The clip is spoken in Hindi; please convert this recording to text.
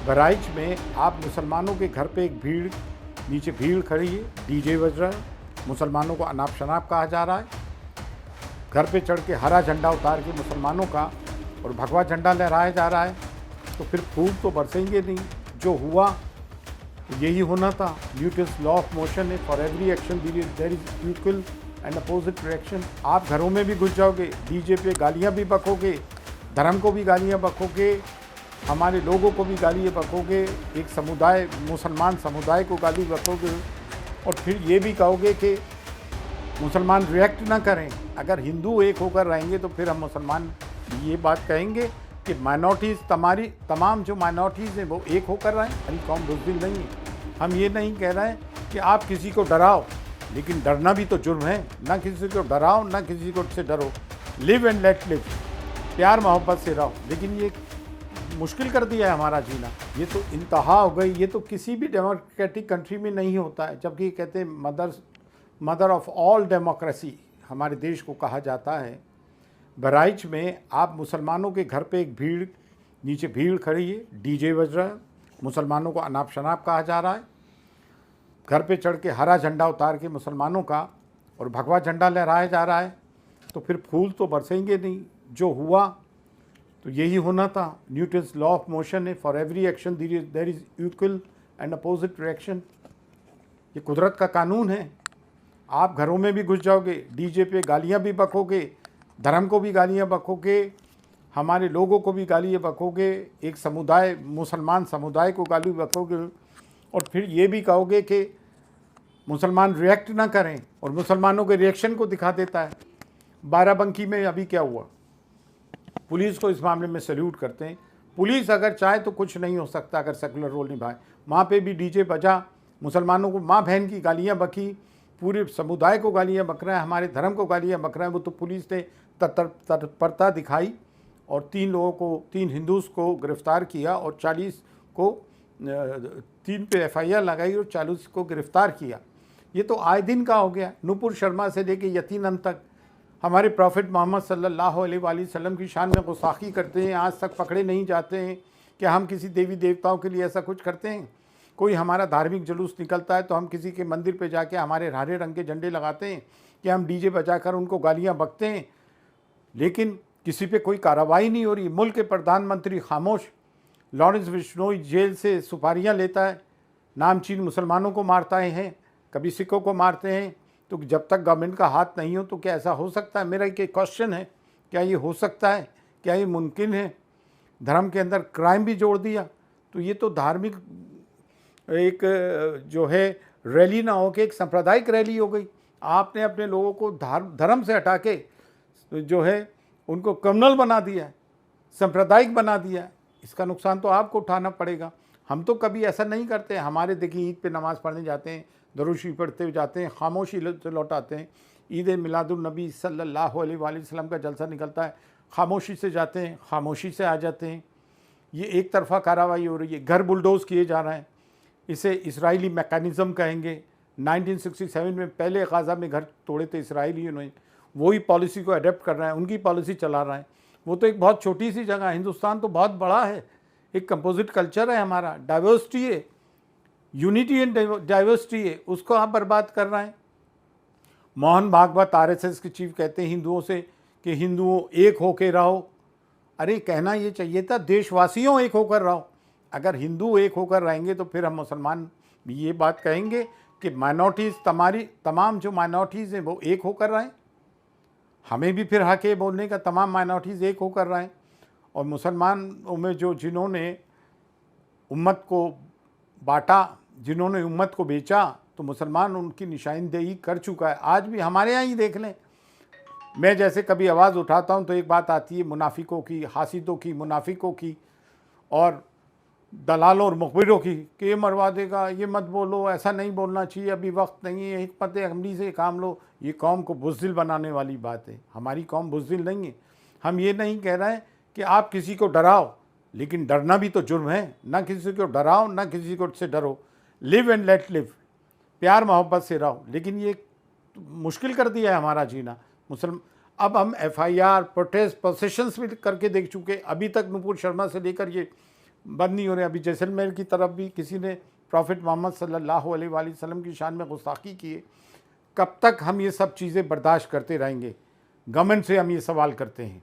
बहराइच में आप मुसलमानों के घर पे एक नीचे भीड़ खड़ी है, डीजे बज रहा है, मुसलमानों को अनाप शनाप कहा जा रहा है। घर पे चढ़ के हरा झंडा उतार के मुसलमानों का और भगवा झंडा लहराया जा रहा है। तो फिर फूल तो बरसेंगे नहीं। जो हुआ तो यही होना था। न्यूटन्स लॉ ऑफ मोशन है, for every action there is equal and opposite reaction. आप घरों में भी घुस जाओगे, डीजे पे गालियाँ भी बकोगे, धर्म को भी गालियाँ बकोगे, हमारे लोगों को भी गालियाँ बकोगे, एक समुदाय मुसलमान समुदाय को गाली बकोगे और फिर ये भी कहोगे कि मुसलमान रिएक्ट ना करें। अगर हिंदू एक होकर रहेंगे तो फिर हम मुसलमान ये बात कहेंगे कि माइनॉरिटीज़ तमाम जो माइनॉरिटीज़ हैं वो एक होकर रहें। हमारी कौम बुज़दिल नहीं है। हम ये नहीं कह रहे हैं कि आप किसी को डराओ, लेकिन डरना भी तो जुर्म है। ना किसी को डराओ, ना किसी को से डरो। लिव एंड लेट लिव, प्यार मोहब्बत से रहो। लेकिन ये मुश्किल कर दिया है हमारा जीना। ये तो इंतहा हो गई। ये तो किसी भी डेमोक्रेटिक कंट्री में नहीं होता है। जबकि कहते हैं मदर ऑफ ऑल डेमोक्रेसी हमारे देश को कहा जाता है। बहराइच में आप मुसलमानों के घर पे एक नीचे भीड़ खड़ी है, डीजे बज रहा है, मुसलमानों को अनाप शनाप कहा जा रहा है। घर पे चढ़ के हरा झंडा उतार के मुसलमानों का और भगवा झंडा लहराया जा रहा है। तो फिर फूल तो बरसेंगे नहीं। जो हुआ तो यही होना था। न्यूटन्स लॉ ऑफ मोशन है, for every action there is equal and opposite reaction. ये कुदरत का कानून है। आप घरों में भी घुस जाओगे, डीजे पे गालियाँ भी बकोगे, धर्म को भी गालियाँ बकोगे, हमारे लोगों को भी गालियाँ बकोगे, एक समुदाय मुसलमान समुदाय को गाली बकोगे और फिर ये भी कहोगे कि मुसलमान रिएक्ट ना करें और मुसलमानों के रिएक्शन को दिखा देता है। बाराबंकी में अभी क्या हुआ, पुलिस को इस मामले में सैल्यूट करते हैं। पुलिस अगर चाहे तो कुछ नहीं हो सकता अगर सेकुलर रोल निभाए। वहाँ पे भी डीजे बजा, मुसलमानों को माँ बहन की गालियाँ बकी, पूरे समुदाय को गालियाँ बक रहा है, हमारे धर्म को गालियाँ बक रहा है। वो तो पुलिस ने तत्परता दिखाई और 3 हिंदूज़ को गिरफ़्तार किया और 40 को 3 पे FIR लगाई और 40 को गिरफ़्तार किया। ये तो आए दिन का हो गया। नूपुर शर्मा से लेके यतीनन तक हमारे प्रॉफिट मोहम्मद सल्लल्लाहु अलैहि वसल्लम की शान में गुस्ताखी करते हैं। आज तक पकड़े नहीं जाते हैं कि हम किसी देवी देवताओं के लिए ऐसा कुछ करते हैं। कोई हमारा धार्मिक जुलूस निकलता है तो हम किसी के मंदिर पे जाके हमारे हरे रंग के झंडे लगाते हैं कि हम डीजे बजाकर उनको गालियां बकते हैं, लेकिन किसी पे कोई कार्रवाई नहीं हो रही। मुल्क के प्रधानमंत्री खामोश। लॉरेंस बिश्नोई जेल से सुपारियाँ लेता है, नामचीन मुसलमानों को मारता है, कभी सिखों को मारते हैं। तो जब तक गवर्नमेंट का हाथ नहीं हो तो क्या ऐसा हो सकता है? मेरा एक क्वेश्चन है, क्या ये हो सकता है? क्या ये मुमकिन है? धर्म के अंदर क्राइम भी जोड़ दिया। तो ये तो धार्मिक एक जो है रैली ना हो के एक सांप्रदायिक रैली हो गई। आपने अपने लोगों को धर्म से हटा के जो है उनको कम्युनल बना दिया है, सांप्रदायिक बना दिया है। इसका नुकसान तो आपको उठाना पड़ेगा। हम तो कभी ऐसा नहीं करते। हमारे देखिए ईद पे नमाज़ पढ़ने जाते हैं, दरूद शरीफ पढ़ते हुए जाते हैं, खामोशी से लौटाते हैं। ईद मिलादुन्नबी सल्लल्लाहु अलैहि वसल्लम का जलसा निकलता है, खामोशी से जाते हैं, खामोशी से आ जाते हैं। ये एक तरफा कार्रवाई हो रही है। घर बुलडोज़ किए जा रहे हैं। इसे इसराइली मैकेनिज़्म कहेंगे। 1967 में पहले गाज़ा में घर तोड़े थे इसराइलियों ने, वही पॉलिसी को अडेप्ट कर रहे हैं, उनकी पॉलिसी चला रहे हैं। वो तो एक बहुत छोटी सी जगह है। हिंदुस्तान तो बहुत बड़ा है, एक कंपोजिट कल्चर है हमारा, डाइवर्सिटी है, यूनिटी एंड डाइवर्सिटी है, उसको आप बर्बाद कर रहे हैं। मोहन भागवत RSS के चीफ कहते हैं हिंदुओं से कि हिंदुओं एक होकर रहो। अरे कहना ये चाहिए था देशवासियों एक होकर रहो। अगर हिंदू एक होकर रहेंगे तो फिर हम मुसलमान भी ये बात कहेंगे कि माइनॉरिटीज़ तमाम जो माइनॉरिटीज़ हैं वो एक होकर रहें। हमें भी फिर हक है बोलने का, तमाम माइनॉरिटीज़ एक होकर रहें। और मुसलमानों में जो जिन्होंने उम्मत को बांटा, जिन्होंने उम्मत को बेचा, तो मुसलमान उनकी निशानदेही कर चुका है। आज भी हमारे यहाँ ही देख लें, मैं जैसे कभी आवाज़ उठाता हूँ तो एक बात आती है मुनाफिकों की, हासिदों की, मुनाफिकों की और दलालों और मुखबिरों की कि ये मरवा देगा, ये मत बोलो, ऐसा नहीं बोलना चाहिए, अभी वक्त नहीं है, हिकमत अमली से काम लो। ये कौम को बुज़दिल बनाने वाली बात है। हमारी कौम बुज़दिल नहीं है। हम ये नहीं कह रहे हैं कि आप किसी को डराओ, लेकिन डरना भी तो जुर्म है। ना किसी को डराओ, ना किसी को से डरो। लिव एंड लेट लिव, प्यार मोहब्बत से रहो। लेकिन ये मुश्किल कर दिया है हमारा जीना। अब हम FIR प्रोटेस्ट प्रोसेशंस भी करके देख चुके। अभी तक नूपुर शर्मा से लेकर ये बंद नहीं हो रहे। अभी जैसलमेर की तरफ भी किसी ने प्रॉफिट मोहम्मद सल्लल्लाहु अलैहि वसल्लम की शान में गुस्ताखी की है। कब तक हम ये सब चीज़ें बर्दाश्त करते रहेंगे? गवर्नमेंट से हम ये सवाल करते हैं।